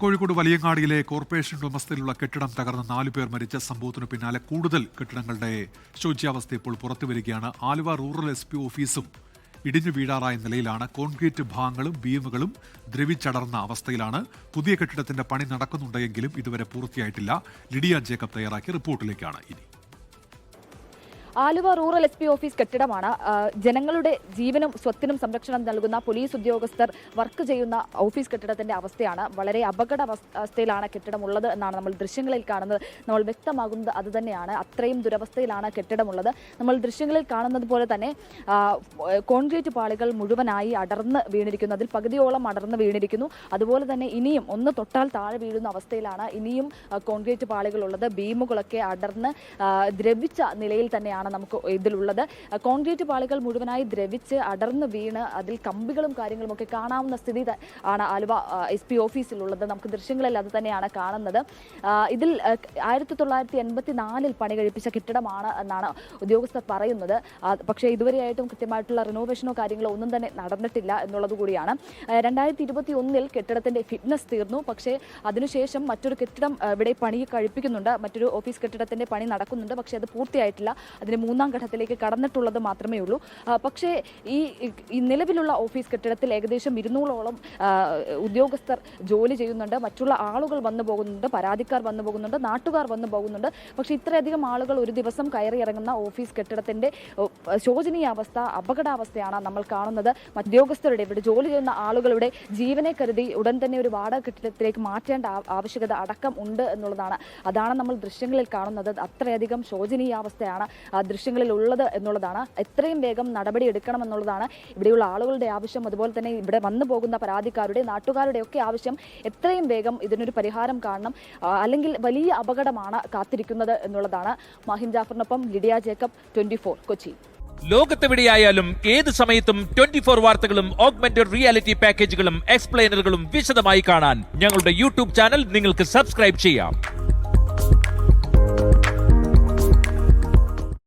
Kozhikode വലിയങ്ങാടിയിലെ corporation ഉടമസ്ഥയിലുള്ള കെട്ടിടം തകർന്ന് 4 പേർ മരിച്ച സംഭവത്തിനു പിന്നാലെ കൂടുതൽ കെട്ടിടങ്ങളുടെ ശോച്യാവസ്ഥ ഇപ്പോൾ പുറത്തുവരികയാണ്. ആലുവ റൂറൽ SP ഓഫീസും ഇടിഞ്ഞു വീഴാറായ നിലയിലാണ്. കോൺക്രീറ്റ് ഭാഗങ്ങളും ബീമുകളും ദ്രവിച്ചടർന്ന അവസ്ഥയിലാണ്. പുതിയ കെട്ടിടത്തിന്റെ പണി നടക്കുന്നുണ്ടെങ്കിലും ഇതുവരെ പൂർത്തിയായിട്ടില്ല. ലിഡിയ ജേക്കബ് തയ്യാറാക്കിയ റിപ്പോർട്ടിലേക്കാണ് ഇനി. ആലുവ റൂറൽ SP ഓഫീസ് കെട്ടിടമാണ്. ജനങ്ങളുടെ ജീവനും സ്വത്തിനും സംരക്ഷണം നൽകുന്ന പോലീസ് ഉദ്യോഗസ്ഥർ വർക്ക് ചെയ്യുന്ന ഓഫീസ് കെട്ടിടത്തിന്റെ അവസ്ഥയാണ്. വളരെ അപകടാവസ്ഥയിലാണ് കെട്ടിടം ഉള്ളത് എന്നാണ് നമ്മൾ ദൃശ്യങ്ങളിൽ കാണുന്നത്. നമ്മൾ വ്യക്തമാകുന്നത് അതുതന്നെയാണ്. അത്രയും ദുരവസ്ഥയിലാണ് കെട്ടിടമുള്ളത്. നമ്മൾ ദൃശ്യങ്ങളിൽ കാണുന്നത് പോലെ തന്നെ കോൺക്രീറ്റ് പാളികൾ മുഴുവനായി അടർന്ന് വീണിരിക്കുന്നു. അതിൽ പകുതിയോളം അടർന്ന് വീണിരിക്കുന്നു. അതുപോലെ തന്നെ ഇനിയും ഒന്ന് തൊട്ടാൽ താഴെ വീഴുന്ന അവസ്ഥയിലാണ് ഇനിയും കോൺക്രീറ്റ് പാളികളുള്ളത്. ബീമുകളൊക്കെ അടർന്ന് ദ്രവിച്ച നിലയിൽ തന്നെയാണ് നമുക്ക് ഇതിലുള്ളത്. കോൺക്രീറ്റ് പാളികൾ മുഴുവനായി ദ്രവിച്ച് അടർന്ന് വീണ് അതിൽ കമ്പികളും കാര്യങ്ങളും ഒക്കെ കാണാവുന്ന സ്ഥിതി ആണ് ആലുവ SP ഓഫീസിലുള്ളത്. നമുക്ക് ദൃശ്യങ്ങളിൽ അത് തന്നെയാണ് കാണുന്നത്. ഇതിൽ 1984 പണി കഴിപ്പിച്ച കെട്ടിടമാണ് എന്നാണ് ഉദ്യോഗസ്ഥർ പറയുന്നത്. പക്ഷേ ഇതുവരെയായിട്ടും കൃത്യമായിട്ടുള്ള റിനോവേഷനോ കാര്യങ്ങളോ ഒന്നും തന്നെ നടന്നിട്ടില്ല എന്നുള്ളത് കൂടിയാണ്. 2021 കെട്ടിടത്തിന്റെ ഫിറ്റ്നസ് തീർന്നു. പക്ഷേ അതിനുശേഷം മറ്റൊരു കെട്ടിടം ഇവിടെ പണി കഴിപ്പിക്കുന്നുണ്ട്. മറ്റൊരു ഓഫീസ് കെട്ടിടത്തിന്റെ പണി നടക്കുന്നുണ്ട്. പക്ഷേ അത് പൂർത്തിയായിട്ടില്ല. അതിന് 3ാം ഘട്ടത്തിലേക്ക് കടന്നിട്ടുള്ളത് മാത്രമേ ഉള്ളൂ. പക്ഷേ ഈ നിലവിലുള്ള ഓഫീസ് കെട്ടിടത്തിൽ ഏകദേശം 200ഓളം ഉദ്യോഗസ്ഥർ ജോലി ചെയ്യുന്നുണ്ട്. മറ്റുള്ള ആളുകൾ വന്നു പോകുന്നുണ്ട്, പരാതിക്കാർ വന്നു പോകുന്നുണ്ട്, നാട്ടുകാർ വന്നു പോകുന്നുണ്ട്. പക്ഷേ ഇത്രയധികം ആളുകൾ ഒരു ദിവസം കയറി ഇറങ്ങുന്ന ഓഫീസ് കെട്ടിടത്തിന്റെ ശോചനീയ അവസ്ഥ, അപകടാവസ്ഥയാണ് നമ്മൾ കാണുന്നത്. ഉദ്യോഗസ്ഥരുടെ ഇവിടെ ജോലി ചെയ്യുന്ന ആളുകളുടെ ജീവനെ കരുതി ഉടൻ തന്നെ ഒരു വാടക കെട്ടിടത്തിലേക്ക് മാറ്റേണ്ട ആവശ്യകത അടക്കം ഉണ്ട് എന്നുള്ളതാണ്. അതാണ് നമ്മൾ ദൃശ്യങ്ങളിൽ കാണുന്നത്. അത്രയധികം ശോചനീയാവസ്ഥയാണ് ദൃശ്യങ്ങളിൽ ഉള്ളത് എന്നുള്ളതാണ്. എത്രയും വേഗം നടപടി എടുക്കണം എന്നുള്ളതാണ് ഇവിടെയുള്ള ആളുകളുടെ ആവശ്യം. അതുപോലെ തന്നെ ഇവിടെ വന്നു പോകുന്ന പരാതിക്കാരുടെ, നാട്ടുകാരുടെ ഒക്കെ ആവശ്യം. എത്രയും വേഗം ഇതിനൊരു പരിഹാരം കാണണം, അല്ലെങ്കിൽ വലിയ അപകടമാണ് കാത്തിരിക്കുന്നത് എന്നുള്ളതാണ്. മാഹിൻ ജാഫറിനൊപ്പം ലിഡിയ ജേക്കബ്, 24 കൊച്ചി. ലോകത്തെവിടെയായാലും ഏത് സമയത്തും 24 വാർത്തകളും ഓഗ്മെന്റഡ് റിയാലിറ്റി പാക്കേജുകളും എക്സ്പ്ലെയിനറുകളും വിശദമായി കാണാൻ ഞങ്ങളുടെ YouTube ചാനൽ നിങ്ങൾക്ക് സബ്സ്ക്രൈബ് ചെയ്യാം.